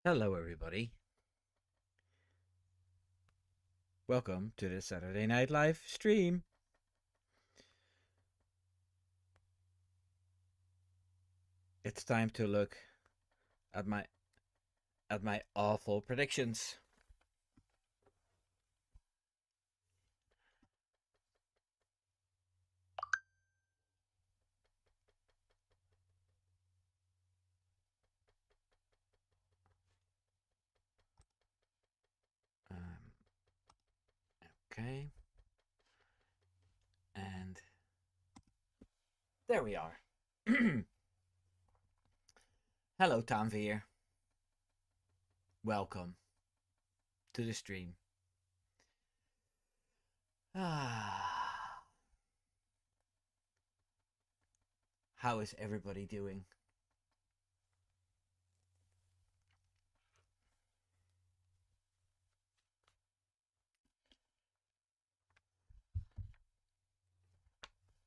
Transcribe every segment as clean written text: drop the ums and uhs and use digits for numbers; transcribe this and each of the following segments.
Hello, everybody. Welcome to the Saturday Night Live stream. It's time to look at my awful predictions. Um, okay, and there we are. Hello, Tanvir. Welcome to the stream. Ah, how is everybody doing?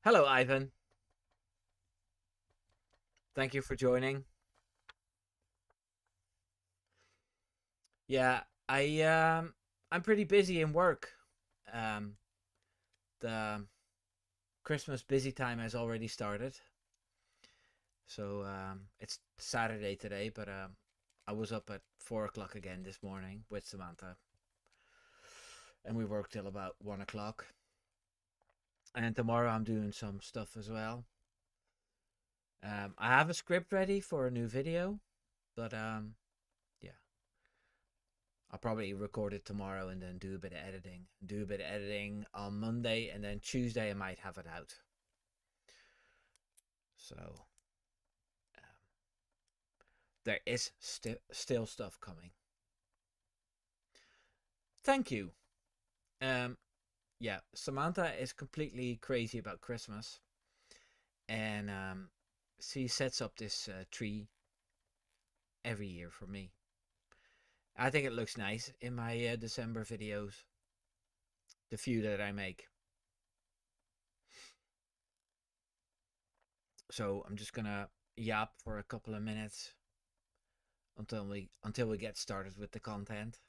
Hello, Ivan. Thank you for joining. Yeah, I'm pretty busy in work. Um, the Christmas busy time has already started. So it's Saturday today, but I was up at 4 o'clock again this morning with Samantha, and we worked till about 1 o'clock. And tomorrow I'm doing some stuff as well. I have a script ready for a new video, but yeah, I'll probably record it tomorrow and then do a bit of editing. Do a bit of editing on Monday, and then Tuesday I might have it out. So there is still stuff coming. Thank you. Um, yeah, Samantha is completely crazy about Christmas, and she sets up this tree every year for me. I think it looks nice in my December videos, the few that I make. So I'm just gonna yap for a couple of minutes until we get started with the content.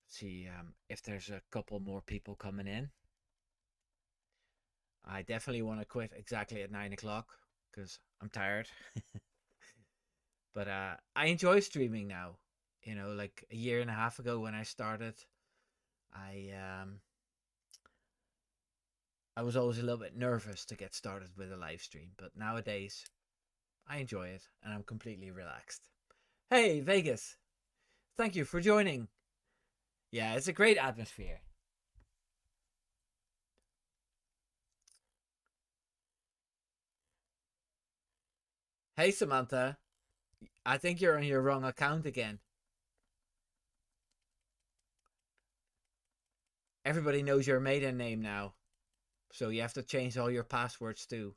See if there's a couple more people coming in. I definitely want to quit exactly at 9 o'clock because I'm tired. But I enjoy streaming now. You know, like a year and a half ago when I started, I um, I was always a little bit nervous to get started with a live stream, but nowadays I enjoy it and I'm completely relaxed. Hey, Vegas, thank you for joining. Yeah, it's a great atmosphere. Hey, Samantha, I think you're on your wrong account again. Everybody knows your maiden name now, so you have to change all your passwords too.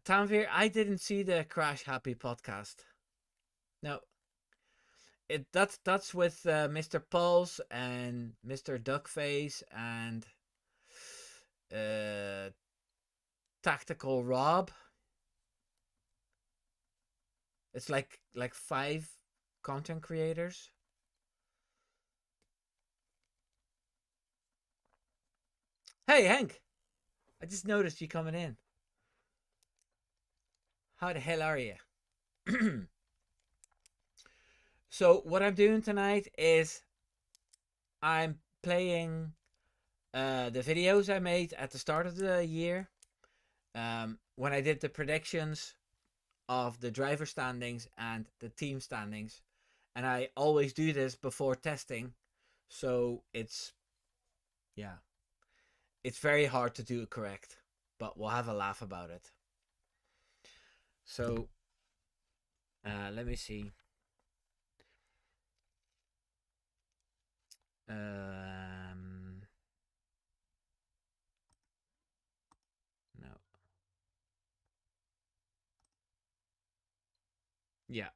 Tanvir, I didn't see the Crash Happy podcast. No, that's with Mr. Pulse and Mr. Duckface and uh, Tactical Rob. It's like five content creators. Hey Hank, I just noticed you coming in. How the hell are you? So what I'm doing tonight is I'm playing the videos I made at the start of the year when I did the predictions of the driver standings and the team standings, and I always do this before testing, so yeah, it's very hard to do it correct, but we'll have a laugh about it. So let me see. No, yeah,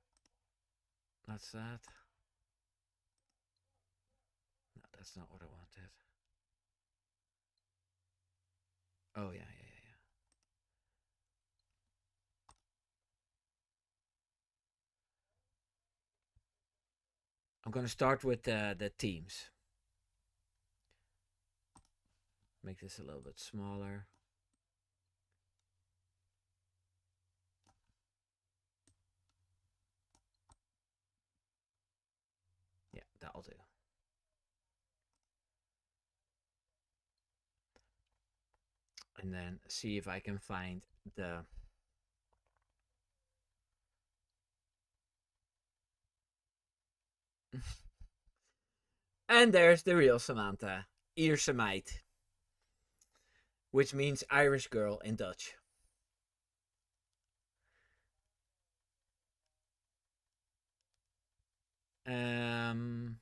that's that. No, that's not what I wanted. Oh, yeah, yeah, yeah, yeah. I'm going to start with the teams. Make this a little bit smaller. Yeah, that'll do. And then see if I can find the... And there's the real Samantha, Ierse meid, which means Irish girl in Dutch. Um,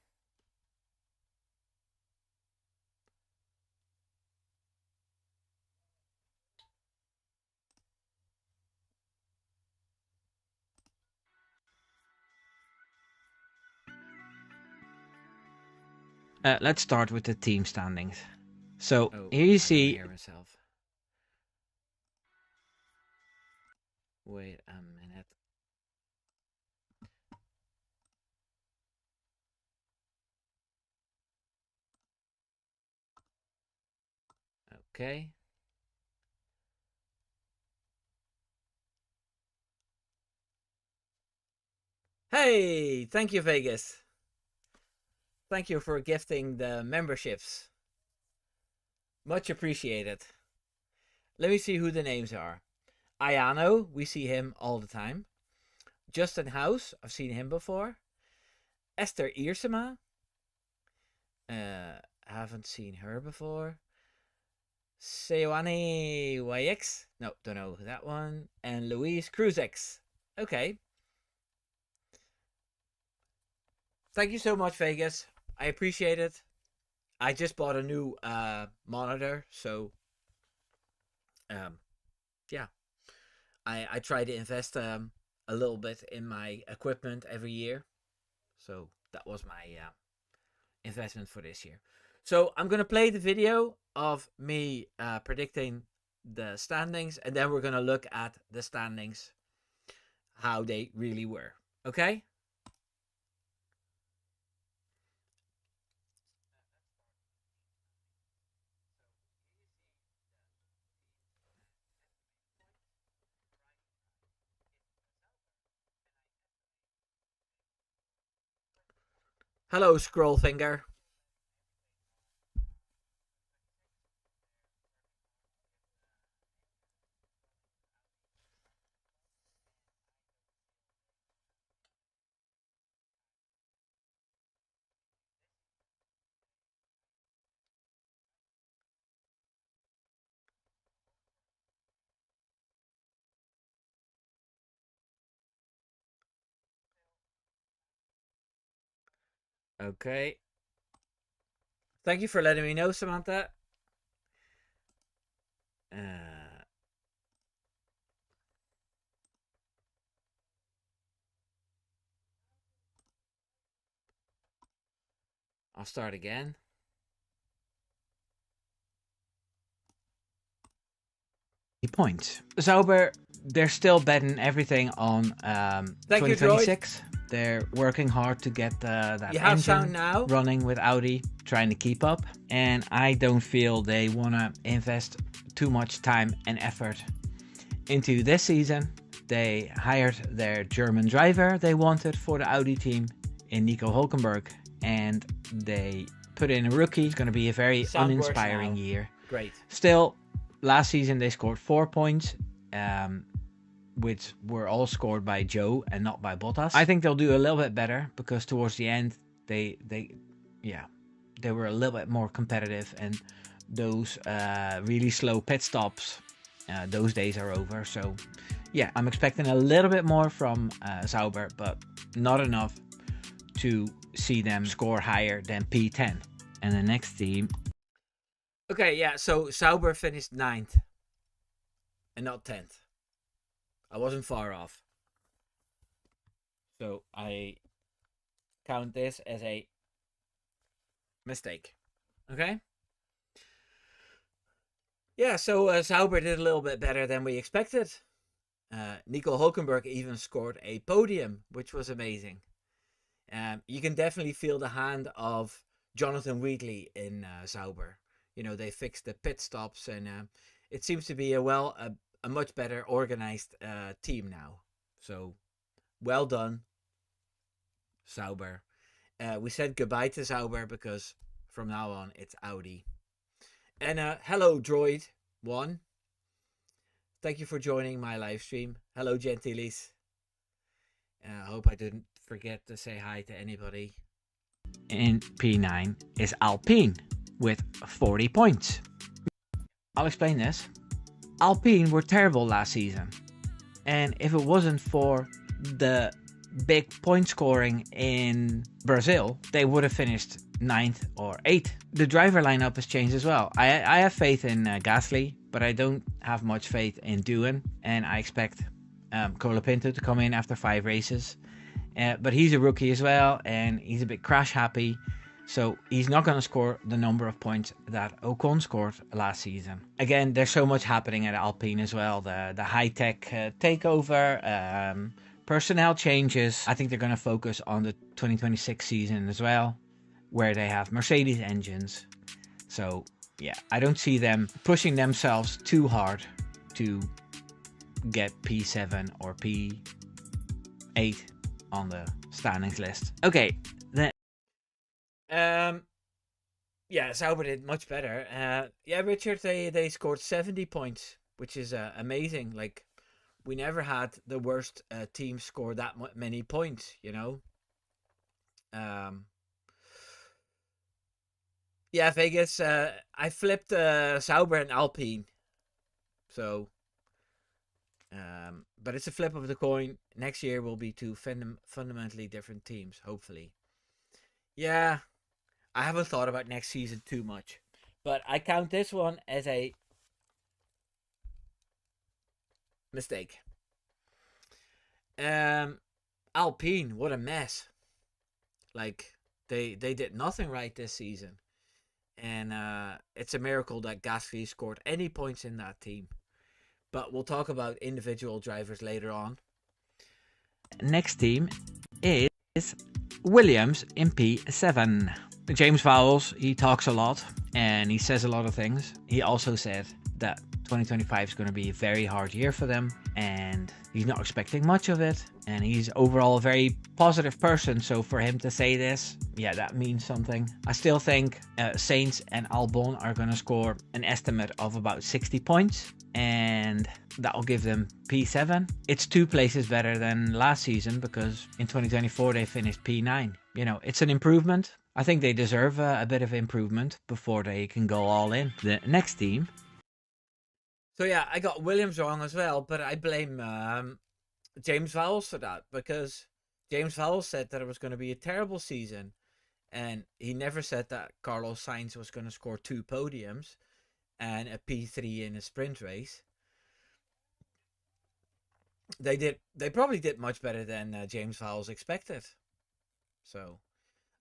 let's start with the team standings. So here you see. Hear myself. Wait a minute. Okay. Hey, thank you, Vegas. Thank you for gifting the memberships. Much appreciated. Let me see who the names are. Ayano, we see him all the time. Justin House, I've seen him before. Esther Iersema, haven't seen her before. Seoane YX, no, don't know that one. And Louise Cruzex. Okay. Thank you so much, Vegas. I appreciate it. I just bought a new monitor, so yeah, I try to invest a little bit in my equipment every year, so that was my investment for this year. So I'm gonna play the video of me predicting the standings, and then we're gonna look at the standings, how they really were. Okay. Hello, Scroll Finger. Okay. Thank you for letting me know, Samantha. I'll start again. Points. Sauber, they're still betting everything on 2026. They're working hard to get that engine running with Audi, trying to keep up. And I don't feel they want to invest too much time and effort into this season. They hired their German driver they wanted for the Audi team in Nico Hulkenberg, and they put in a rookie. It's going to be a very uninspiring year. Great. Still, last season they scored 4 points, which were all scored by Joe and not by Bottas. I think they'll do a little bit better because towards the end they were a little bit more competitive, and those really slow pit stops, those days are over. So yeah, I'm expecting a little bit more from Sauber, but not enough to see them score higher than P10. And the next team. Okay, yeah, so Sauber finished 9th and not 10th. I wasn't far off. So I count this as a Mistake. Okay. Yeah, so Sauber did a little bit better than we expected. Nico Hulkenberg even scored a podium, which was amazing. You can definitely feel the hand of Jonathan Wheatley in Sauber. You know, they fixed the pit stops, and it seems to be a much better organized team now. So, well done, Sauber. We said goodbye to Sauber because from now on it's Audi. And hello, Droid One. Thank you for joining my live stream. Hello, Gentilis. I hope I didn't forget to say hi to anybody. In P9 is Alpine with 40 points. I'll explain this. Alpine were terrible last season. And if it wasn't for the big point scoring in Brazil, they would have finished 9th or 8th. The driver lineup has changed as well. I have faith in Gasly, but I don't have much faith in Doohan, and I expect Colapinto to come in after 5 races. But he's a rookie as well, and he's a bit crash happy, so he's not going to score the number of points that Ocon scored last season. Again, there's so much happening at Alpine as well. The high-tech takeover, personnel changes. I think they're going to focus on the 2026 season as well, where they have Mercedes engines. So yeah, I don't see them pushing themselves too hard to get P7 or P8 on the standings list. Okay, then yeah, Sauber did much better. Yeah, Richard, they scored 70 points, which is amazing. Like, we never had the worst team score that many points, you know. Yeah, Vegas. I flipped Sauber and Alpine, so but it's a flip of the coin. Next year will be two fundamentally different teams, hopefully. Yeah, I haven't thought about next season too much, but I count this one as a mistake. Alpine, what a mess. Like, they did nothing right this season. And it's a miracle that Gasly scored any points in that team. But we'll talk about individual drivers later on. Next team is Williams in P7. James Vowles, he talks a lot and he says a lot of things. He also said that 2025 is going to be a very hard year for them, and he's not expecting much of it, and he's overall a very positive person. So for him to say this, yeah, that means something. I still think Sainz and Albon are going to score an estimate of about 60 points, and that'll give them P7. It's 2 places better than last season, because in 2024 they finished P9. You know, it's an improvement. I think they deserve a bit of improvement before they can go all in. The next team. So yeah, I got Williams wrong as well, but I blame James Vowles for that, because James Vowles said that it was going to be a terrible season, and he never said that Carlos Sainz was going to score 2 podiums and a P3 in a sprint race. They probably did much better than James Vowles expected. So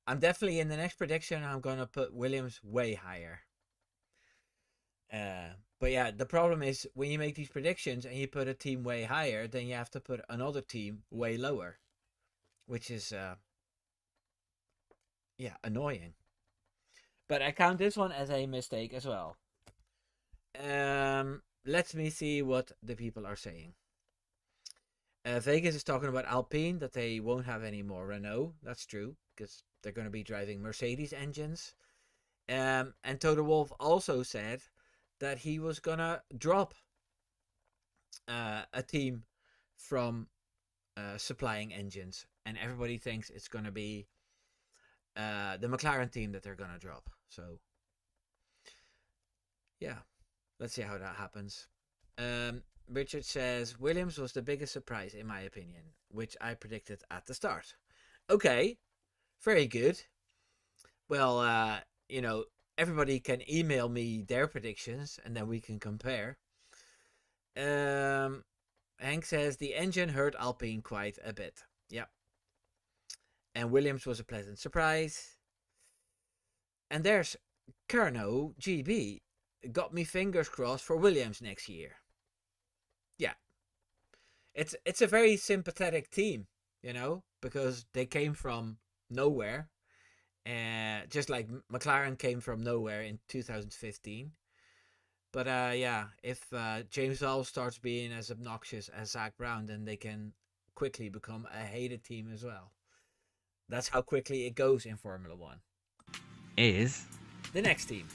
I'm definitely, in the next prediction, I'm going to put Williams way higher. But yeah, the problem is when you make these predictions and you put a team way higher, then you have to put another team way lower, which is yeah, annoying. But I count this one as a mistake as well. Let me see what the people are saying. Vegas is talking about Alpine, that they won't have any more Renault. That's true, because they're going to be driving Mercedes engines. And Toto Wolff also said that he was going to drop a team from supplying engines. And everybody thinks it's going to be the McLaren team that they're going to drop. So, yeah, let's see how that happens. Richard says, Williams was the biggest surprise in my opinion, which I predicted at the start. Okay, very good. Well, you know, everybody can email me their predictions and then we can compare. Hank says, the engine hurt Alpine quite a bit. Yep. And Williams was a pleasant surprise. And there's Carnot GB. Got me fingers crossed for Williams next year. Yeah. It's a very sympathetic team, because they came from nowhere. Just like McLaren came from nowhere in 2015. But yeah, if James Vowles starts being as obnoxious as Zak Brown, then they can quickly become a hated team as well. That's how quickly it goes in Formula 1. Is the next team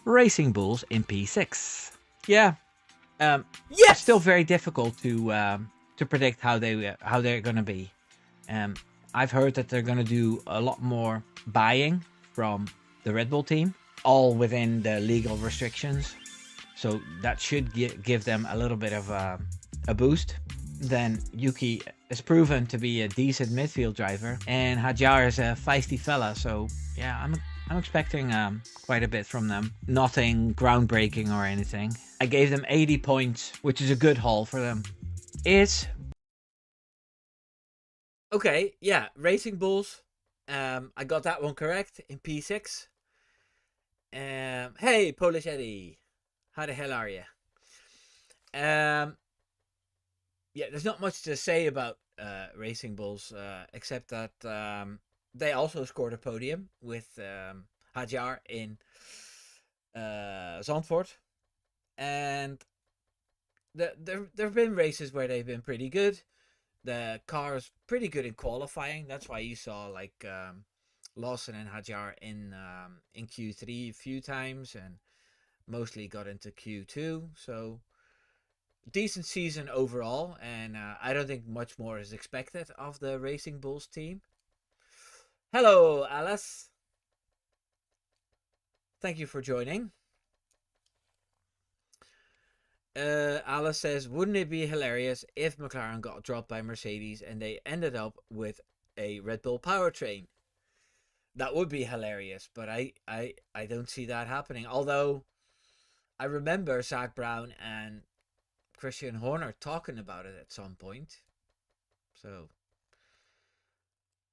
Racing Bulls in P6. Yeah. Yes! It's still very difficult to predict how they're going to be. I've heard that they're going to do a lot more buying from the Red Bull team, all within the legal restrictions. So that should give them a little bit of a boost. Then Yuki is proven to be a decent midfield driver, and Hadjar is a feisty fella. So yeah, I'm expecting quite a bit from them. Nothing groundbreaking or anything. I gave them 80 points, which is a good haul for them. It's okay. Yeah, Racing Bulls. I got that one correct in P6. Hey, Polish Eddie, how the hell are you? Yeah, there's not much to say about Racing Bulls except that they also scored a podium with Hadjar in Zandvoort. And there have been races where they've been pretty good. The car is pretty good in qualifying. That's why you saw like Lawson and Hadjar in Q3 a few times, and mostly got into Q2. So decent season overall, and I don't think much more is expected of the Racing Bulls team. Hello, Alice. Thank you for joining. Alice says, wouldn't it be hilarious if McLaren got dropped by Mercedes and they ended up with a Red Bull powertrain? That would be hilarious, but I don't see that happening. Although I remember Zak Brown and Christian Horner talking about it at some point. So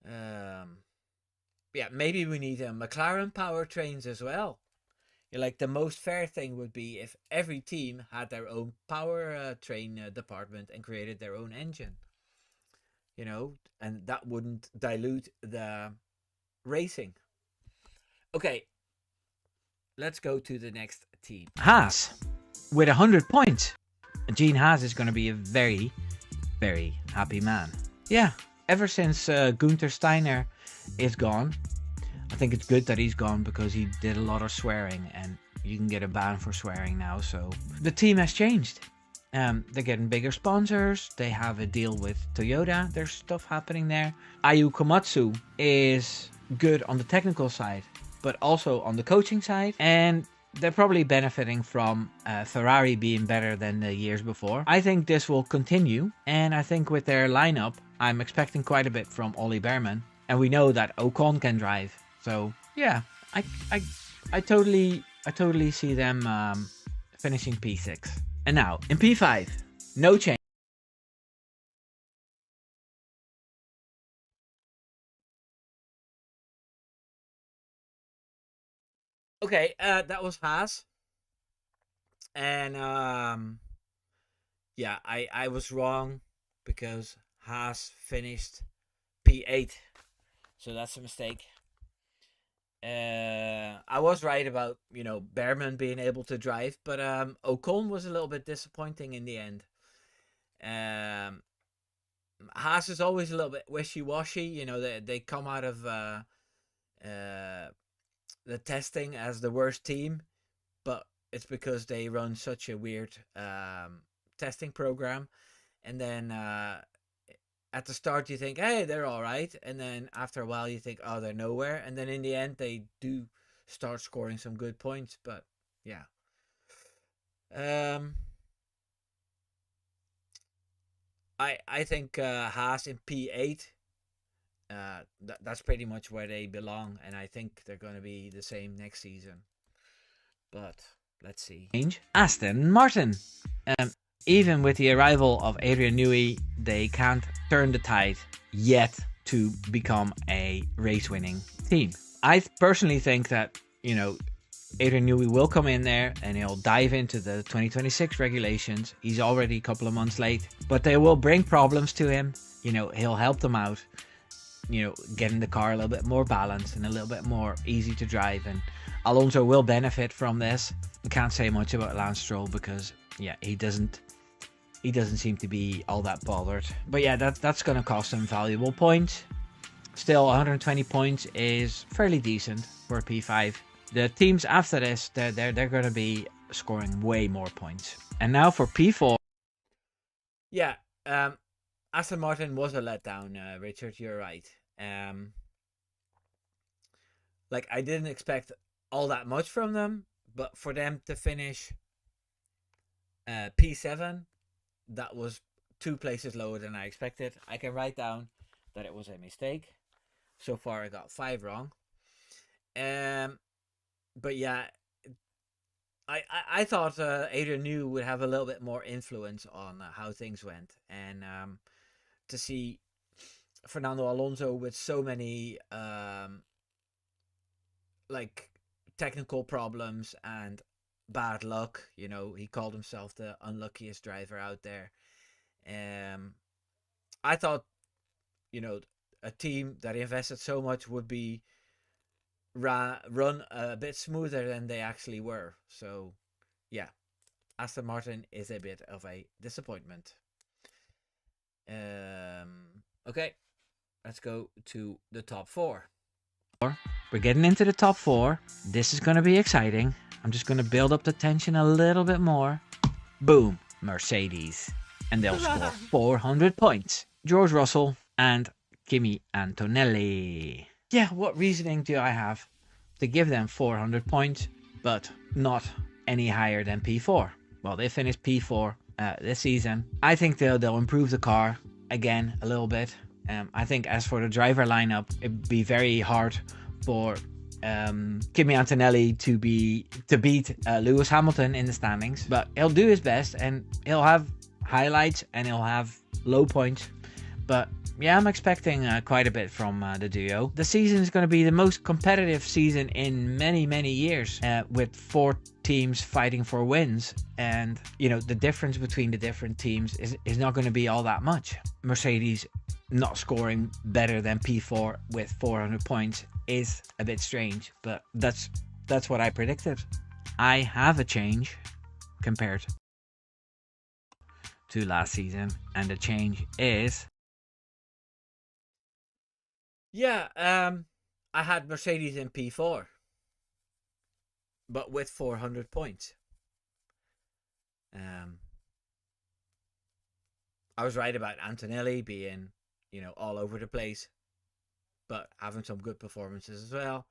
yeah, maybe we need McLaren powertrains as well. Like the most fair thing would be if every team had their own power train department and created their own engine. And that wouldn't dilute the racing. Okay, let's go to the next team. Haas with 100 points. Gene Haas is going to be a very, very happy man. Yeah, ever since Gunther Steiner is gone, I think it's good that he's gone because he did a lot of swearing, and you can get a ban for swearing now. So the team has changed. They're getting bigger sponsors. They have a deal with Toyota. There's stuff happening there. Ayu Komatsu is good on the technical side, but also on the coaching side. And they're probably benefiting from Ferrari being better than the years before. I think this will continue. And I think with their lineup, I'm expecting quite a bit from Ollie Behrman. And we know that Ocon can drive. So yeah, I totally see them finishing P6. And now in P5, no change. Okay, that was Haas. And yeah, I was wrong because Haas finished P8. So that's a mistake. I was right about, Behrman being able to drive, but Ocon was a little bit disappointing in the end. Haas is always a little bit wishy-washy. They come out of the testing as the worst team, but it's because they run such a weird testing program. And then at the start you think, hey, they're all right, and then after a while you think, oh, they're nowhere, and then in the end they do start scoring some good points. But yeah, I think Haas in P8, that's pretty much where they belong, and I think they're going to be the same next season. But let's see. Aston Martin. Even with the arrival of Adrian Newey, they can't turn the tide yet to become a race-winning team. I personally think that, you know, Adrian Newey will come in there and he'll dive into the 2026 regulations. He's already a couple of months late, but they will bring problems to him. You know, he'll help them out, you know, getting the car a little bit more balanced and a little bit more easy to drive. And Alonso will benefit from this. I can't say much about Lance Stroll because, yeah, he doesn't seem to be all that bothered. But yeah, that's going to cost him valuable points. Still, 120 points is fairly decent for a P5. The teams after this, they're going to be scoring way more points. And now for P4. Yeah, Aston Martin was a letdown, Richard. You're right. Like, I didn't expect all that much from them, but for them to finish P7, that was 2 places lower than I expected. I can write down that it was a mistake. So far, I got 5 wrong. But yeah, I thought Adrian Newey would have a little bit more influence on how things went, and to see Fernando Alonso with so many like technical problems and bad luck. You know, he called himself the unluckiest driver out there. I thought, you know, a team that invested so much would be run a bit smoother than they actually were. So yeah, Aston Martin is a bit of a disappointment. Okay, let's go to the top 4. We're getting into the top 4. This is going to be exciting. I'm just going to build up the tension a little bit more. Boom, Mercedes. And they'll score 400 points. George Russell and Kimi Antonelli. Yeah, what reasoning do I have to give them 400 points, but not any higher than P4? Well, they finished P4 this season. I think they'll improve the car again a little bit. I think as for the driver lineup, it'd be very hard for Kimi Antonelli to beat Lewis Hamilton in the standings, but he'll do his best and he'll have highlights and he'll have low points. But yeah, I'm expecting quite a bit from the duo. The season is going to be the most competitive season in many, many years, with 4 teams fighting for wins. And, you know, the difference between the different teams is not going to be all that much. Mercedes not scoring better than P4 with 400 points is a bit strange, but that's what I predicted. I have a change compared to last season, and the change is... Yeah, I had Mercedes in P4, but with 400 points. I was right about Antonelli being, you know, all over the place, but having some good performances as well.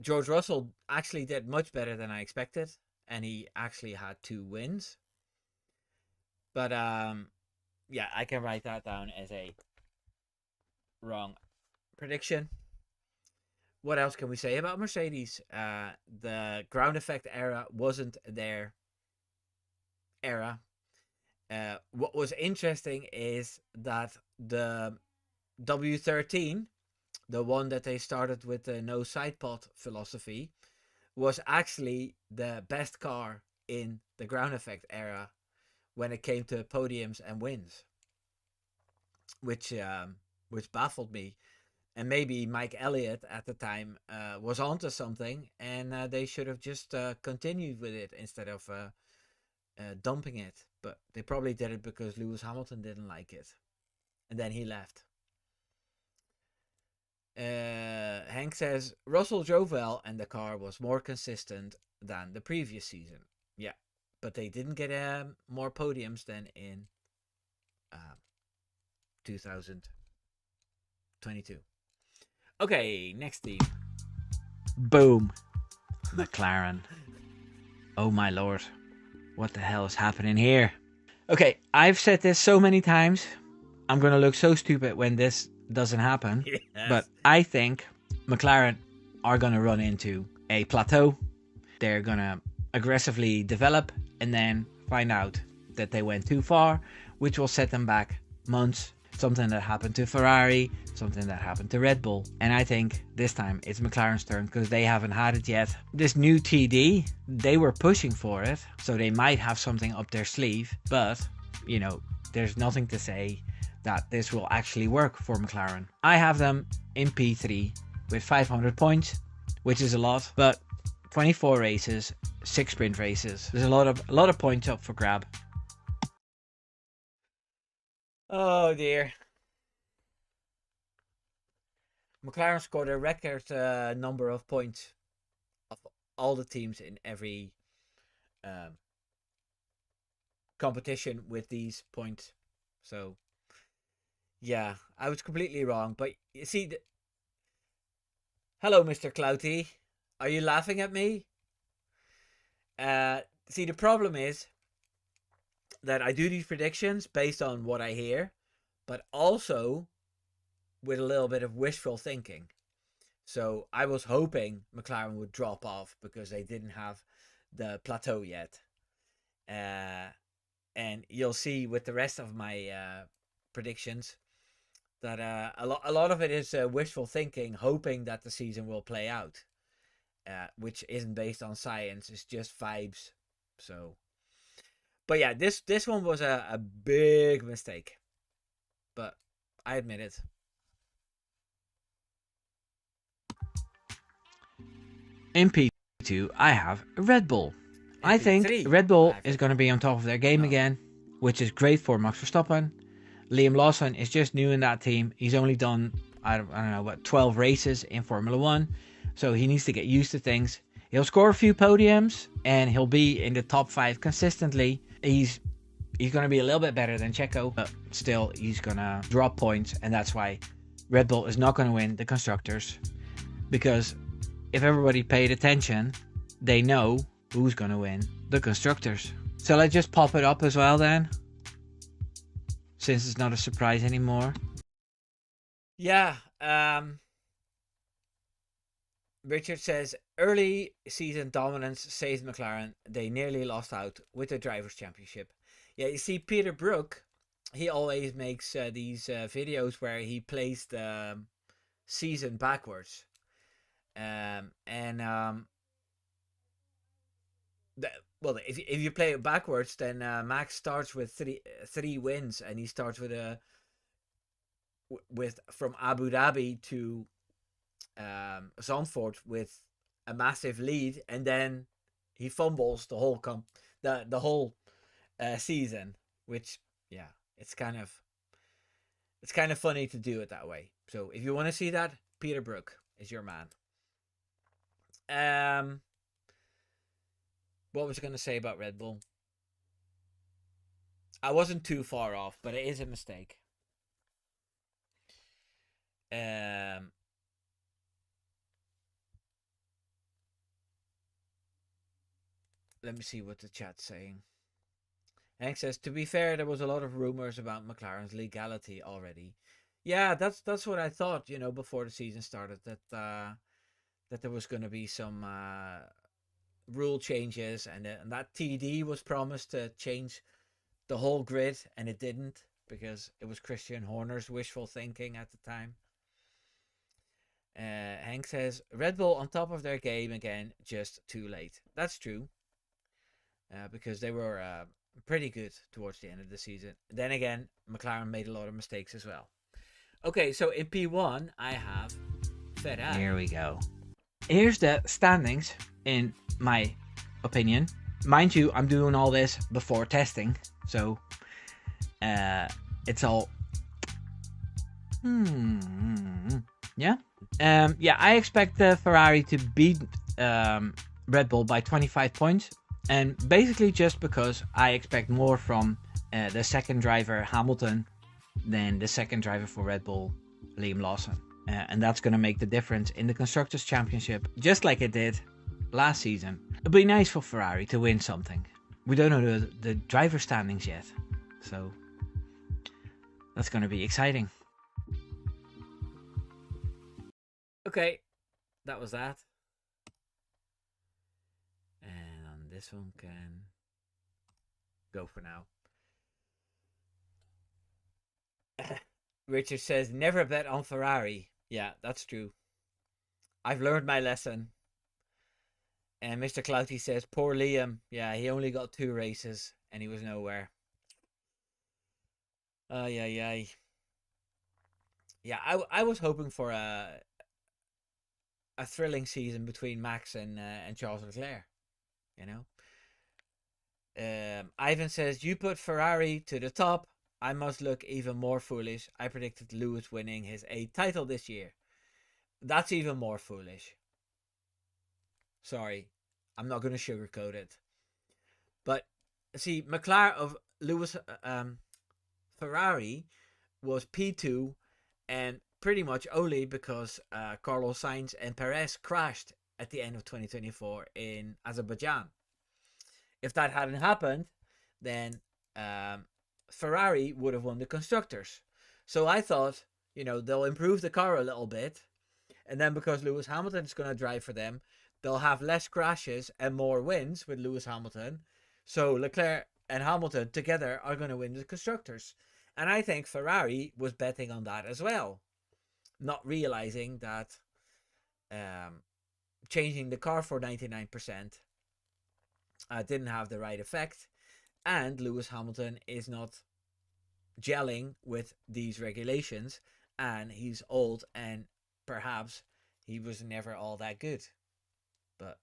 George Russell actually did much better than I expected, and he actually had 2 wins. But yeah, I can write that down as a wrong prediction. What else can we say about Mercedes? The ground effect era wasn't their era. What was interesting is that the W13, the one that they started with the no side pod philosophy, was actually the best car in the ground effect era when it came to podiums and wins, which baffled me. And maybe Mike Elliott at the time was onto something, and they should have just continued with it instead of dumping it. But they probably did it because Lewis Hamilton didn't like it, and then he left. Hank says Russell drove well, and the car was more consistent than the previous season. Yeah, but they didn't get more podiums than in 2022. Okay, next team. Boom. McLaren. Oh my lord. What the hell is happening here? Okay, I've said this so many times. I'm going to look so stupid when this doesn't happen. Yes. But I think McLaren are going to run into a plateau. They're going to aggressively develop and then find out that they went too far, which will set them back months, something that happened to Ferrari, something that happened to Red Bull. And I think this time it's McLaren's turn because they haven't had it yet. This new TD, they were pushing for it, so they might have something up their sleeve, but, you know, there's nothing to say that this will actually work for McLaren. I have them in P3 with 500 points, which is a lot, but 24 races, 6 sprint races. There's a lot of points up for grab. Oh dear. McLaren scored a record number of points of all the teams in every competition with these points. So, yeah, I was completely wrong. But you see, hello, Mr. Clouty. Are you laughing at me? See, the problem is that I do these predictions based on what I hear, but also with a little bit of wishful thinking. So I was hoping McLaren would drop off because they didn't have the plateau yet. And you'll see with the rest of my predictions that a lot of it is wishful thinking, hoping that the season will play out, which isn't based on science. It's just vibes. So, but yeah, this one was a big mistake, but I admit it. In P2, I have Red Bull. I think P3, Red Bull is going to be on top of their game again, which is great for Max Verstappen. Liam Lawson is just new in that team. He's only done, I don't know, what, 12 races in Formula 1. So he needs to get used to things. He'll score a few podiums and he'll be in the top 5 consistently. He's going to be a little bit better than Checo, but still he's going to drop points, and that's why Red Bull is not going to win the Constructors. Because if everybody paid attention, they know who's going to win the Constructors. So let's just pop it up as well then, since it's not a surprise anymore. Yeah. Richard says, early season dominance saves McLaren. They nearly lost out with the Drivers' Championship. Yeah, you see, Peter Brook, he always makes these videos where he plays the season backwards. Well, if you play it backwards, then Max starts with three wins, and he starts with from Abu Dhabi to Zandvoort with a massive lead, and then he fumbles the whole the whole season, which it's kind of funny to do it that way. So if you want to see that, Peter Brook is your man. What was I going to say about Red Bull? I wasn't too far off, but it is a mistake. Let me see what the chat's saying. Hank says, to be fair, there was a lot of rumors about McLaren's legality already. Yeah, that's what I thought, before the season started, that there was going to be some rule changes, and that TD was promised to change the whole grid, and it didn't, because it was Christian Horner's wishful thinking at the time. Hank says, Red Bull on top of their game again, just too late. That's true. Because they were pretty good towards the end of the season. Then again, McLaren made a lot of mistakes as well. Okay, so in P1, I have Ferrari. Here we go. Here's the standings, in my opinion. Mind you, I'm doing all this before testing, so it's all... Yeah? I expect Ferrari to beat Red Bull by 25 points. And basically just because I expect more from the second driver, Hamilton, than the second driver for Red Bull, Liam Lawson. And that's going to make the difference in the Constructors' Championship, just like it did last season. It'd be nice for Ferrari to win something. We don't know the driver standings yet, so that's going to be exciting. Okay, that was that. And this one can go for now. Richard says, never bet on Ferrari. Yeah, that's true. I've learned my lesson. And Mr. Clouty says, poor Liam. Yeah, he only got 2 races and he was nowhere. Yeah. Yeah, I was hoping for a thrilling season between Max and Charles Leclerc. You know. Ivan says, you put Ferrari to the top. I must look even more foolish. I predicted Lewis winning his 8th title this year. That's even more foolish. Sorry, I'm not going to sugarcoat it. But see, McLaren of Lewis Ferrari was P2, and pretty much only because Carlos Sainz and Perez crashed at the end of 2024 in Azerbaijan. If that hadn't happened, then Ferrari would have won the constructors. So I thought, they'll improve the car a little bit, and then because Lewis Hamilton is going to drive for them, they'll have less crashes and more wins with Lewis Hamilton. So Leclerc and Hamilton together are going to win the constructors. And I think Ferrari was betting on that as well, not realizing that changing the car for 99% didn't have the right effect, and Lewis Hamilton is not gelling with these regulations, and he's old, and perhaps he was never all that good. But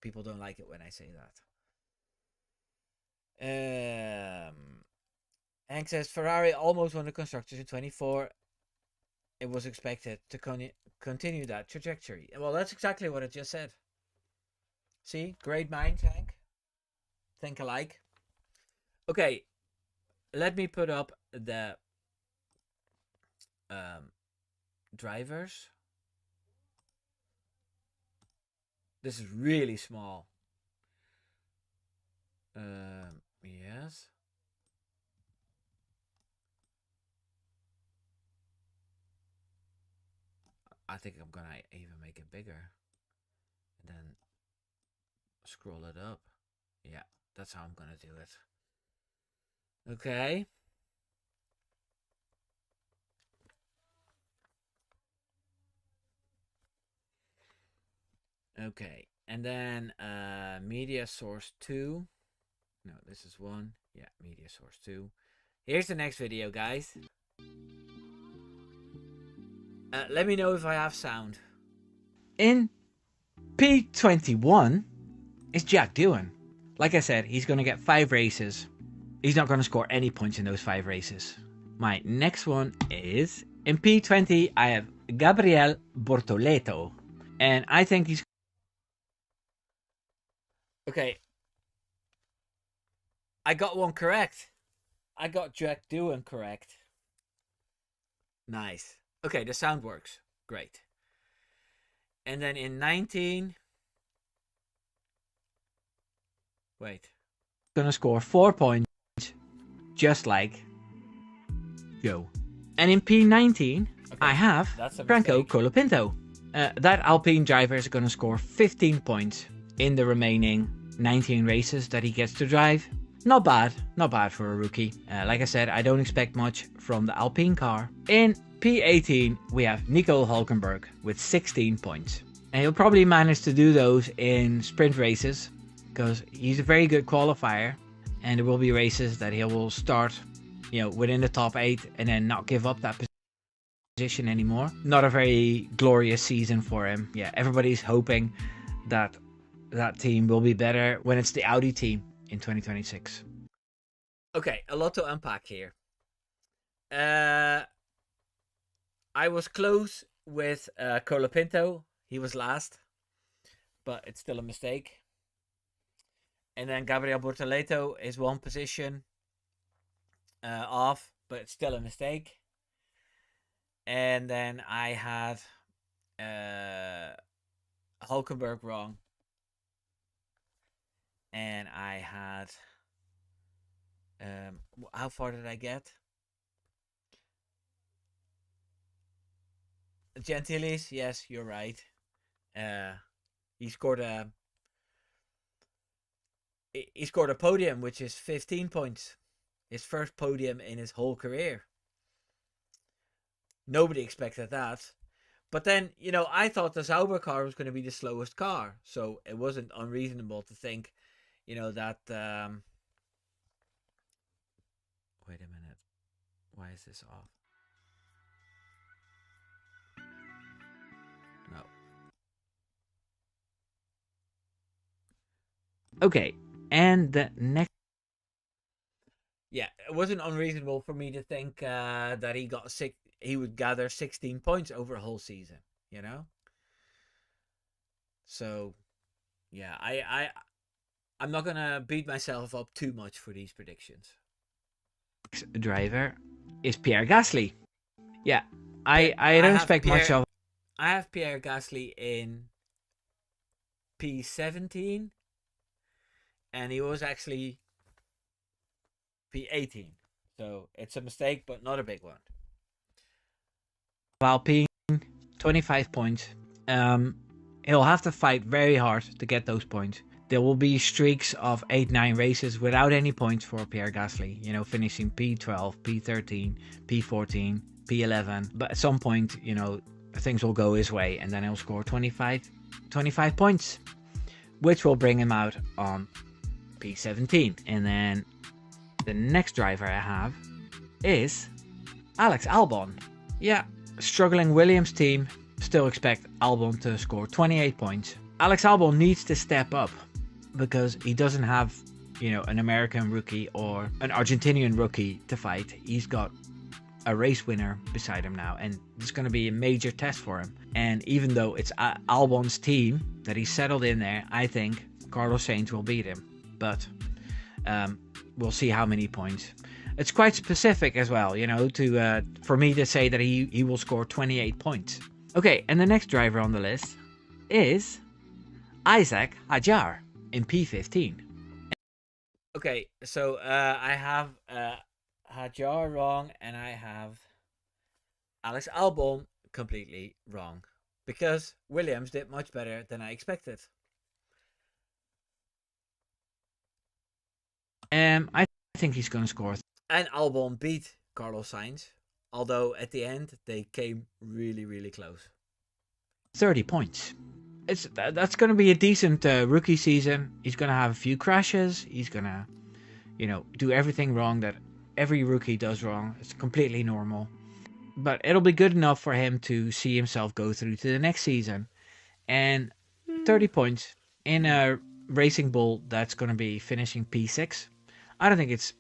people don't like it when I say that. Hank says Ferrari almost won the constructors in 24. It was expected to continue that trajectory. Well, that's exactly what I just said. See, great minds, Hank. Think alike. Okay, let me put up the drivers. This is really small. Yes. I think I'm gonna even make it bigger. And then scroll it up. Yeah, that's how I'm gonna do it. Okay. Okay, and then media source 2. No, this is 1. Yeah, media source 2. Here's the next video, guys. Let me know if I have sound. In P21 is Jack Doohan. Like I said, he's going to get 5 races. He's not going to score any points in those 5 races. My next one is in P20. I have Gabriel Bortoleto, and I think he's okay. I got one correct. I got Jack Doohan correct. Nice. Okay, the sound works. Great. And then in 19... Wait. Going to score 4 points, just like Joe. And in P19, okay, I have Franco Colapinto. That Alpine driver is going to score 15 points in the remaining 19 races that he gets to drive. Not bad for a rookie. Like I said, I don't expect much from the Alpine car. In P18, we have Nico Hulkenberg with 16 points. And he'll probably manage to do those in sprint races, because he's a very good qualifier, and there will be races that he will start, within the top 8 and then not give up that position anymore. Not a very glorious season for him. Yeah, everybody's hoping that that team will be better when it's the Audi team in 2026. Okay, a lot to unpack here. I was close with Colapinto. He was last, but it's still a mistake. And then Gabriel Bortoleto is 1 position off, but it's still a mistake. And then I had Hulkenberg wrong. And I had... how far did I get? Gentilis, yes, you're right. He scored a podium, which is 15 points. His first podium in his whole career. Nobody expected that. But then, I thought the Sauber car was going to be the slowest car. So it wasn't unreasonable to think, that. Wait a minute. Why is this off? No. Okay, and the next. Yeah, it wasn't unreasonable for me to think that he would gather 16 points over a whole season, So, yeah, I'm not gonna beat myself up too much for these predictions. Driver is Pierre Gasly. Yeah, I don't expect much of. I have Pierre Gasly in P17, and he was actually P18. So it's a mistake, but not a big one. Alpine, 25 points. He'll have to fight very hard to get those points. There will be streaks of 8-9 races without any points for Pierre Gasly. Finishing P12, P13, P14, P11. But at some point, things will go his way, and then he'll score 25 points, which will bring him out on P17. And then the next driver I have is Alex Albon. Yeah, struggling Williams team still expect Albon to score 28 points. Alex Albon needs to step up because he doesn't have, an American rookie or an Argentinian rookie to fight. He's got a race winner beside him now, and it's going to be a major test for him. And even though it's Albon's team that he's settled in there, I think Carlos Sainz will beat him. But we'll see how many points. It's quite specific as well, for me to say that he will score 28 points. Okay, and the next driver on the list is Isack Hadjar in P15. Okay, so I have Hadjar wrong, and I have Alex Albon completely wrong, because Williams did much better than I expected. I think he's going to score. And Albon beat Carlos Sainz, although at the end they came really, really close. 30 points. That's going to be a decent rookie season. He's going to have a few crashes. He's going to, do everything wrong that every rookie does wrong. It's completely normal. But it'll be good enough for him to see himself go through to the next season. And 30 points in a Racing Bull that's going to be finishing P6. I don't think it's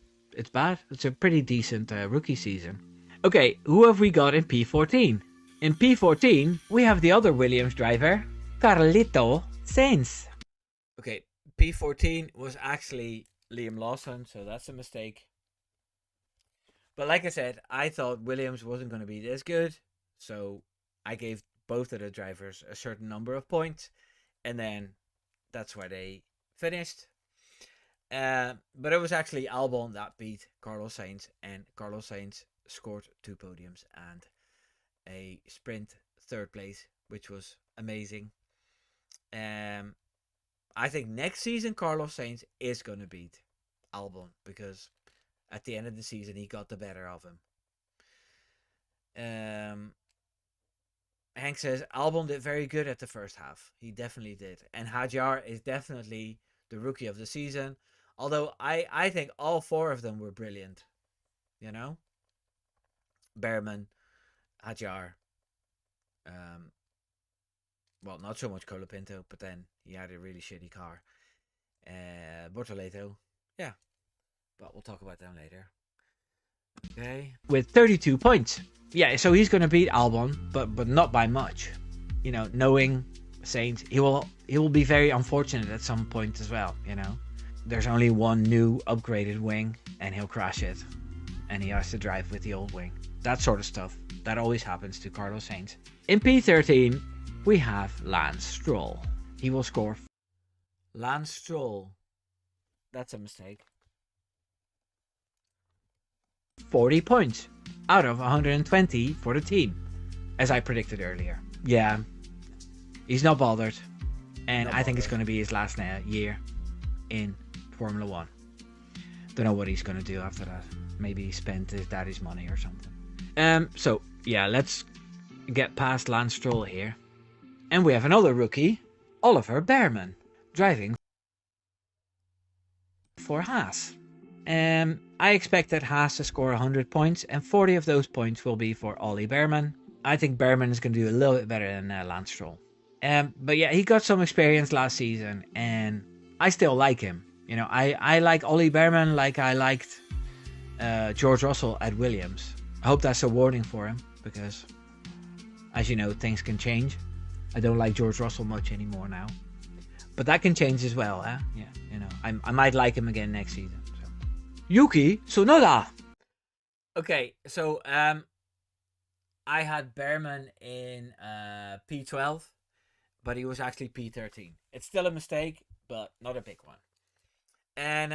bad. It's a pretty decent rookie season. Okay, who have we got in P14? In P14, we have the other Williams driver, Carlito Sainz. Okay, P14 was actually Liam Lawson, so that's a mistake. But like I said, I thought Williams wasn't going to be this good, so I gave both of the drivers a certain number of points, and then that's where they finished. But it was actually Albon that beat Carlos Sainz, and Carlos Sainz scored 2 podiums and a sprint 3rd place, which was amazing. I think next season Carlos Sainz is going to beat Albon, because at the end of the season he got the better of him. Hank says Albon did very good at the first half. He definitely did. And Hadjar is definitely the rookie of the season. Although I think all 4 of them were brilliant. Behrman, Hadjar. Well, not so much Colapinto, but then he had a really shitty car. Bortoleto. Yeah. But we'll talk about them later. Okay. With 32 points. Yeah, so he's going to beat Albon, but not by much. Knowing Sainz, he will be very unfortunate at some point as well, There's only one new upgraded wing, and he'll crash it. And he has to drive with the old wing. That sort of stuff. That always happens to Carlos Sainz. In P13, we have Lance Stroll. He will score. Lance Stroll. That's a mistake. 40 points out of 120 for the team, as I predicted earlier. Yeah, he's not bothered, and I think it's going to be his last year in Formula 1. Don't know what he's going to do after that. Maybe spend his daddy's money or something. So yeah, let's get past Lance Stroll here. And we have another rookie, Oliver Bearman, driving for Haas. I expected Haas to score 100 points, and 40 of those points will be for Ollie Bearman. I think Bearman is going to do a little bit better than Lance Stroll. But yeah, he got some experience last season, and I still like him. You know, I like Ollie Bearman like I liked George Russell at Williams. I hope that's a warning for him, because, as you know, things can change. I don't like George Russell much anymore now. But that can change as well, huh? Yeah, you know, I might like him again next season. So. Yuki Tsunoda. Okay, so I had Bearman in P12, but he was actually P13. It's still a mistake, but not a big one. And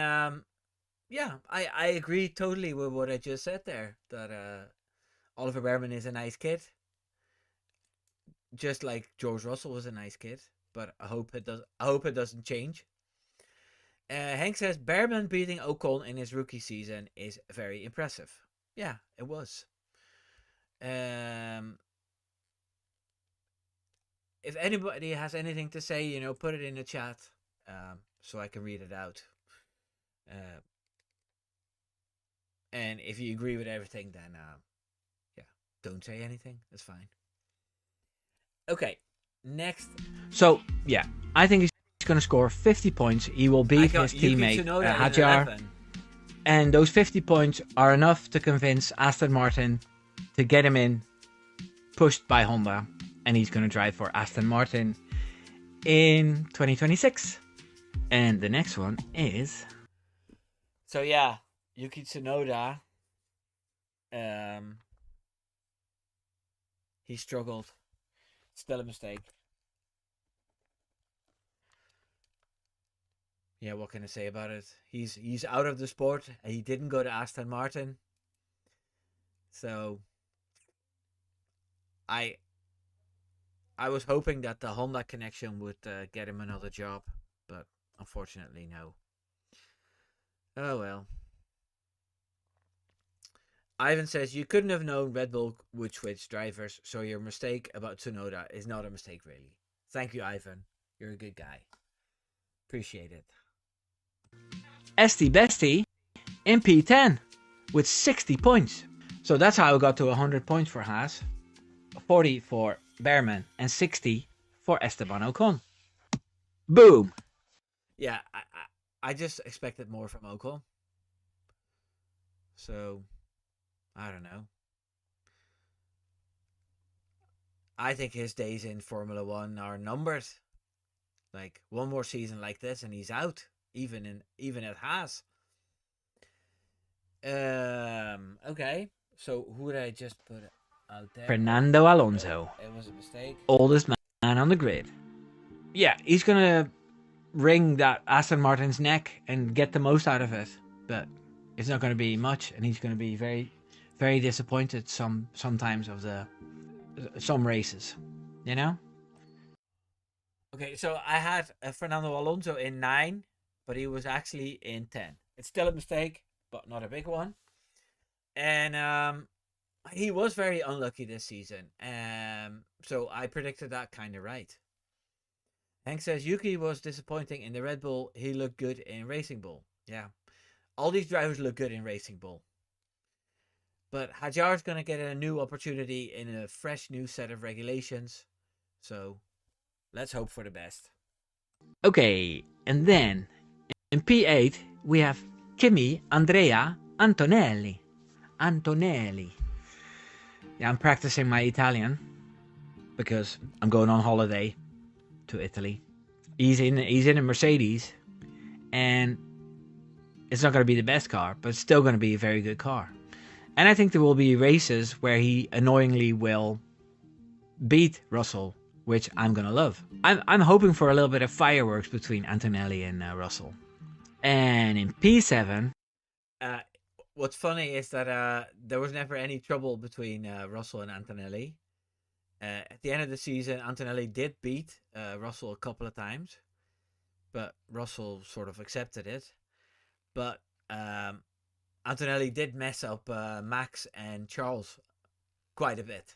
yeah, I agree totally with what I just said there. That Oliver Bearman is a nice kid, just like George Russell was a nice kid. But I hope it does. I hope it doesn't change. Hank says Bearman beating Ocon in his rookie season is very impressive. Yeah, it was. If anybody has anything to say, you know, put it in the chat, so I can read it out. And if you agree with everything, then yeah, don't say anything. That's fine. Okay, next. So yeah, I think he's going to score 50 points. He will beat his teammate Hadjar. And those 50 points are enough to convince Aston Martin to get him in, pushed by Honda. And he's going to drive for Aston Martin in 2026. And the next one is... So yeah, Yuki Tsunoda. He struggled. Still a mistake. Yeah, what can I say about it? He's out of the sport. He didn't go to Aston Martin. So I was hoping that the Honda connection would get him another job, but unfortunately no. Oh well. Ivan says you couldn't have known Red Bull would switch drivers, so your mistake about Tsunoda is not a mistake really. Thank you, Ivan. You're a good guy. Appreciate it. Esti Bestie in P10 with 60 points. So that's how I got to 100 points for Haas, 40 for Bearman, and 60 for Esteban Ocon. Boom. Yeah, I just expected more from Ocon. So, I don't know. I think his days in Formula 1 are numbered. Like, one more season like this and he's out. Even at Haas. Okay. So, who did I just put out there? Fernando Alonso. It was a mistake. Oldest man on the grid. Yeah, he's going to wring that Aston Martin's neck and get the most out of it. But it's not going to be much, and he's going to be very, very disappointed sometimes of some races, you know. Okay, so I had Fernando Alonso in 9, but he was actually in 10. It's still a mistake, but not a big one. And he was very unlucky this season. So I predicted that kind of right. Hank says Yuki was disappointing in the Red Bull. He looked good in Racing Bull. Yeah. All these drivers look good in Racing Bull. But Hadjar's going to get a new opportunity in a fresh new set of regulations. So let's hope for the best. Okay, and then in P8 we have Kimi Andrea Antonelli. Antonelli. Yeah, I'm practicing my Italian because I'm going on holiday to Italy. He's in a Mercedes, and it's not going to be the best car, but it's still going to be a very good car. And I think there will be races where he annoyingly will beat Russell, which I'm going to love. I'm hoping for a little bit of fireworks between Antonelli and Russell. And in P7... what's funny is that there was never any trouble between Russell and Antonelli. At the end of the season, Antonelli did beat Russell a couple of times, but Russell sort of accepted it. But Antonelli did mess up Max and Charles quite a bit,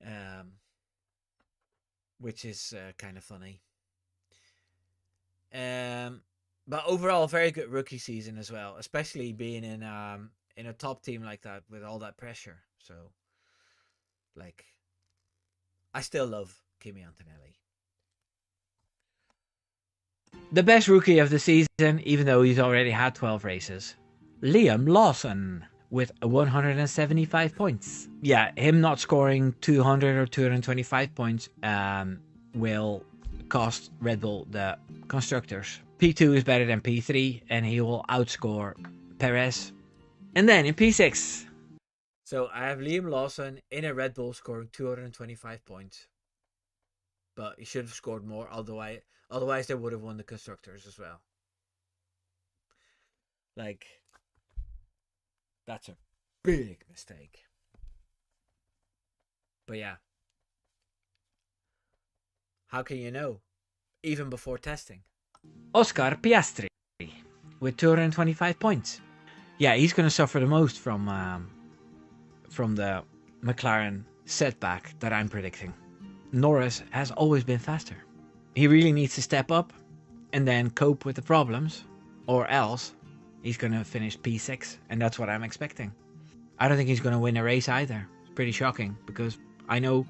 um, which is kind of funny. But overall, very good rookie season as well, especially being in a top team like that with all that pressure. So, like, I still love Kimi Antonelli. The best rookie of the season, even though he's already had 12 races, Liam Lawson with 175 points. Yeah, him not scoring 200 or 225 points will cost Red Bull the constructors. P2 is better than P3 and he will outscore Perez. And then in P6. So I have Liam Lawson in a Red Bull scoring 225 points. But he should have scored more, otherwise they would have won the constructors as well. Like, that's a big mistake. But yeah. How can you know? Even before testing. Oscar Piastri with 225 points. Yeah, he's going to suffer the most from the McLaren setback that I'm predicting. Norris has always been faster. He really needs to step up and then cope with the problems, or else he's going to finish P6, and that's what I'm expecting. I don't think he's going to win a race either. It's pretty shocking because I know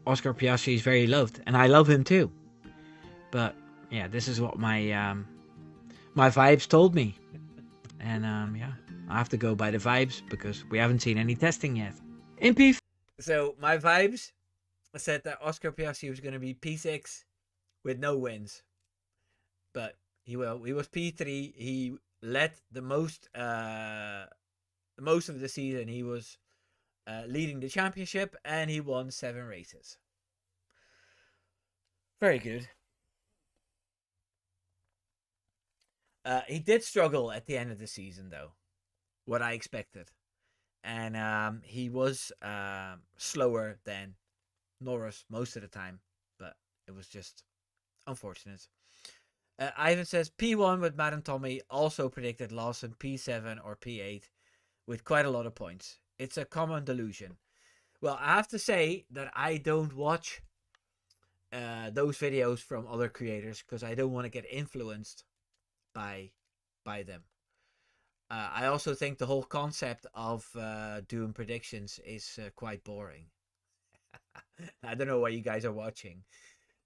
Oscar Piastri is very loved, and I love him too. But yeah, this is what my my vibes told me, and yeah, I have to go by the vibes because we haven't seen any testing yet. In P. So my vibes said that Oscar Piastri was going to be P6 with no wins, but he will. He was P3. He led the most of the season. He was leading the championship, and he won 7 races. Very good. He did struggle at the end of the season, though, what I expected, and he was slower than Norris most of the time, but it was just unfortunate. Ivan says P1 with Matt and Tommy also predicted Lawson P7 or P8 with quite a lot of points. It's a common delusion. Well, I have to say that I don't watch those videos from other creators because I don't want to get influenced by them. I also think the whole concept of doing predictions is quite boring. I don't know why you guys are watching.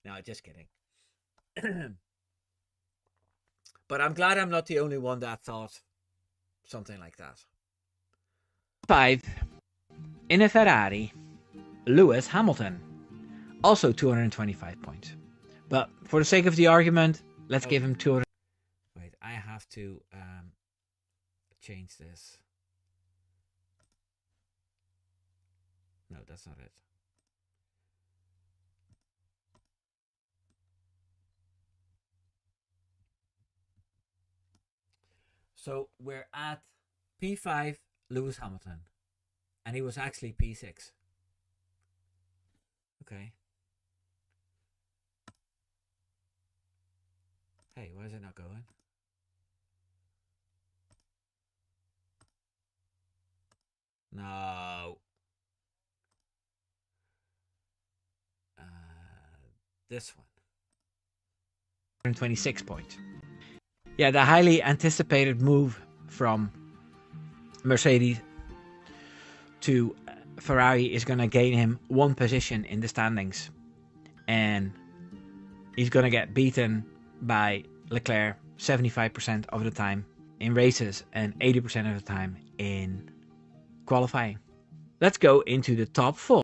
No, just kidding. But I'm glad I'm not the only one that thought something like that. 5. In a Ferrari, Lewis Hamilton. Also 225 points. But for the sake of the argument, let's give him 200. Wait, I have to change this. No, that's not it. So we're at P5, Lewis Hamilton. And he was actually P6. Okay. Hey, why is it not going? No. This one. 126 points. Yeah, the highly anticipated move from Mercedes to Ferrari is going to gain him 1 position in the standings. And he's going to get beaten by Leclerc 75% of the time in races and 80% of the time in qualifying. Let's go into the top 4.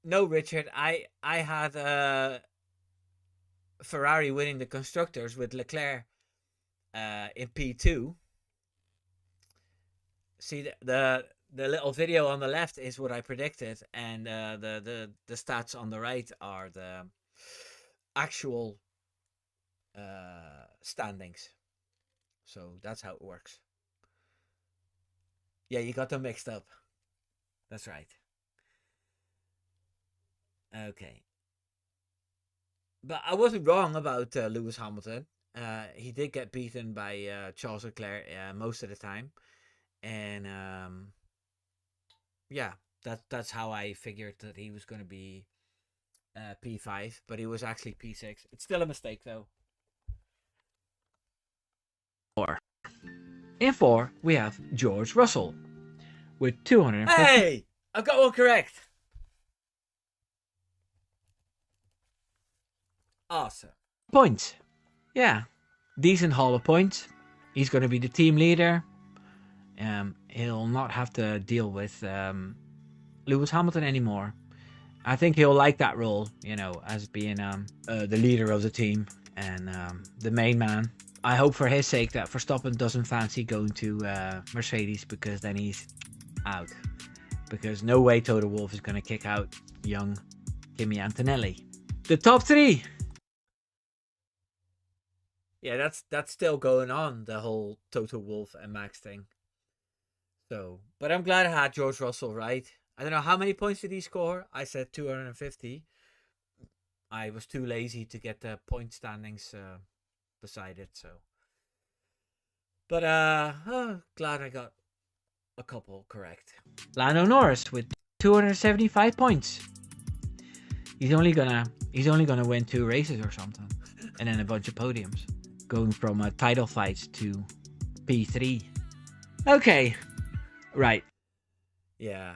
No, Richard, I had Ferrari winning the constructors with Leclerc in P2. See, the little video on the left is what I predicted, and the stats on the right are the actual standings. So that's how it works. Yeah, you got them mixed up. That's right. Okay. But I wasn't wrong about Lewis Hamilton. He did get beaten by Charles Leclerc most of the time. And yeah, that's how I figured that he was going to be P5, but he was actually P6. It's still a mistake though. Four. In four, we have George Russell with 250 Hey, I've got one correct. Awesome. points. Yeah, decent haul of points. He's going to be the team leader. He'll not have to deal with Lewis Hamilton anymore. I think he'll like that role, as being the leader of the team and the main man. I hope for his sake that Verstappen doesn't fancy going to Mercedes, because then he's out. Because no way Toto Wolff is going to kick out young Kimi Antonelli. The top three. Yeah, that's still going on, the whole Toto Wolff and Max thing. So, but I'm glad I had George Russell right. I don't know how many points did he score. I said 250. I was too lazy to get the point standings beside it. So, but glad I got a couple correct. Lando Norris with 275 points. He's only gonna win 2 races or something, and then a bunch of podiums, going from title fights to P3. Okay, right. Yeah.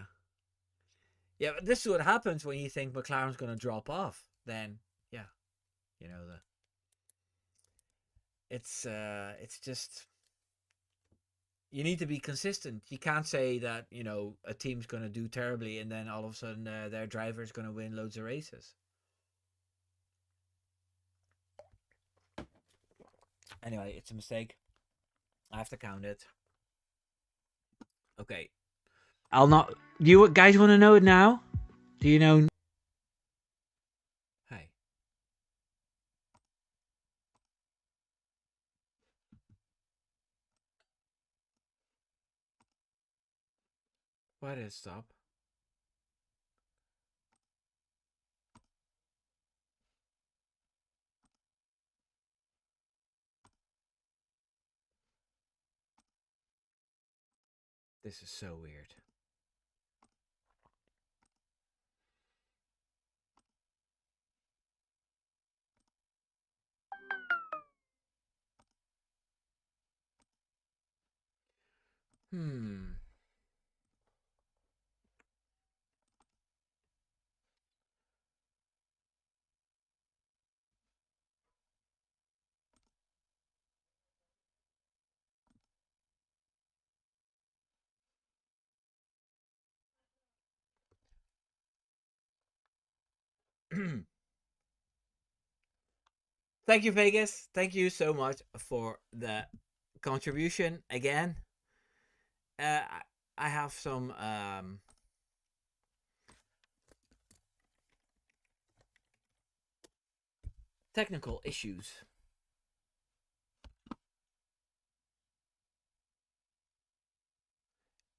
Yeah, but this is what happens when you think McLaren's going to drop off. Then, yeah, it's just, you need to be consistent. You can't say that a team's going to do terribly and then all of a sudden their driver's going to win loads of races. Anyway, it's a mistake. I have to count it. Okay. I'll not. Do you guys want to know it now? Do you know? Hey. Why did it stop? This is so weird. Thank you, Vegas. Thank you so much for the contribution again. I have some technical issues.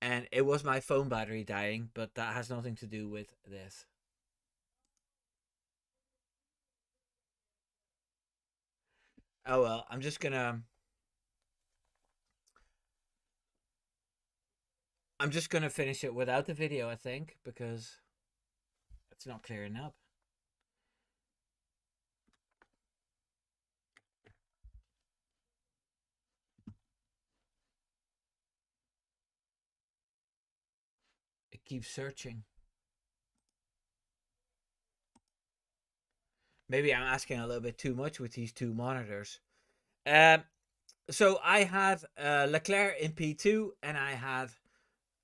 And it was my phone battery dying, but that has nothing to do with this. Oh well, I'm just gonna finish it without the video, I think, because it's not clearing up. It keeps searching. Maybe I'm asking a little bit too much with these two monitors. So I had Leclerc in P2 and I had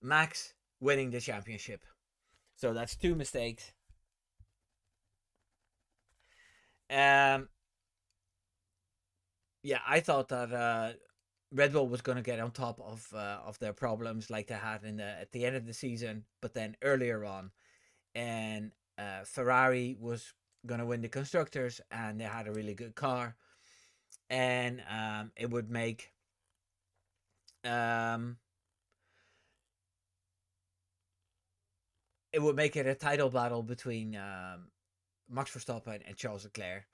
Max winning the championship. So that's 2 mistakes. Yeah, I thought that Red Bull was going to get on top of their problems like they had at the end of the season, but then earlier on, and Ferrari was going to win the constructors, and they had a really good car, and it would make it a title battle between Max Verstappen and Charles Leclerc.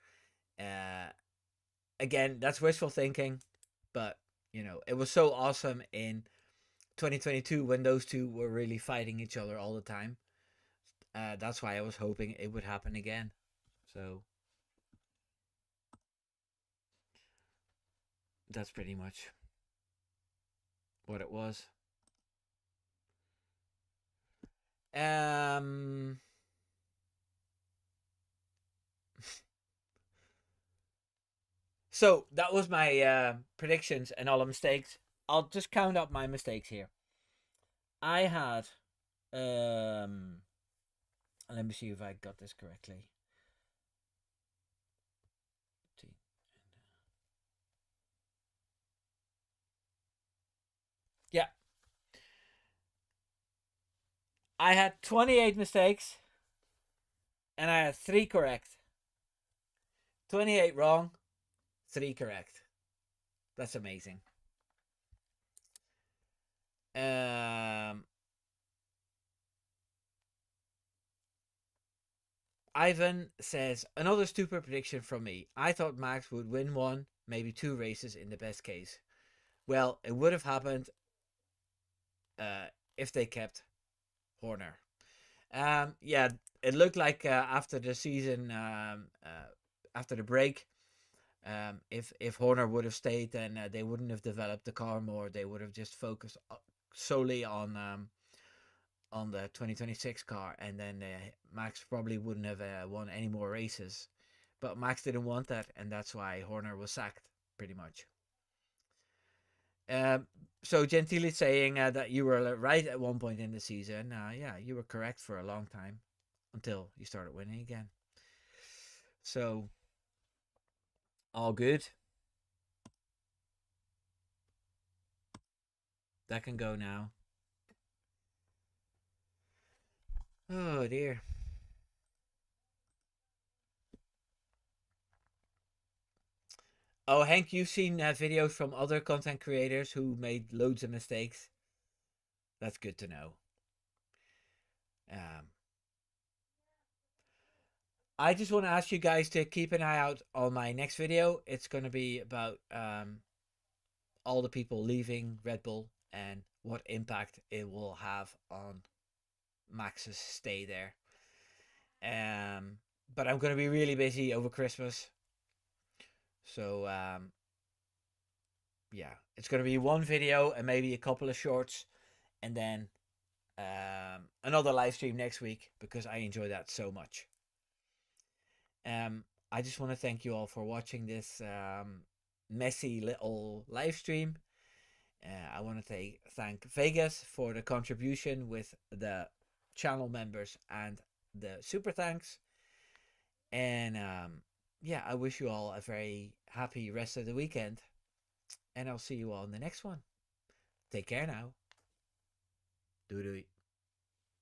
Again, that's wishful thinking, but it was so awesome in 2022 when those two were really fighting each other all the time. That's why I was hoping it would happen again. So that's pretty much what it was. Um, so that was my predictions and all the mistakes. I'll just count up my mistakes here. I had let me see if I got this correctly. Yeah. I had 28 mistakes and I had 3 correct. 28 wrong, 3 correct. That's amazing. Ivan says, another stupid prediction from me. I thought Max would win 1, maybe 2 races in the best case. Well, it would have happened if they kept Horner. Yeah, it looked like after the season, after the break, if Horner would have stayed, then they wouldn't have developed the car more. They would have just focused solely on the 2026 car, and then Max probably wouldn't have won any more races. But Max didn't want that, and that's why Horner was sacked, pretty much. So Gentile saying that you were right at one point in the season. Yeah, you were correct for a long time until you started winning again. So all good. That can go now. Oh dear. Oh, Hank, you've seen videos from other content creators who made loads of mistakes. That's good to know. I just want to ask you guys to keep an eye out on my next video. It's going to be about all the people leaving Red Bull and what impact it will have on Max's stay there. But I'm going to be really busy over Christmas. So, yeah, it's going to be one video and maybe a couple of shorts, and then another live stream next week because I enjoy that so much. I just want to thank you all for watching this messy little live stream. I want to thank Vegas for the contribution with the channel members and the super thanks. And yeah, I wish you all a very happy rest of the weekend. And I'll see you all in the next one. Take care now. Doei doei.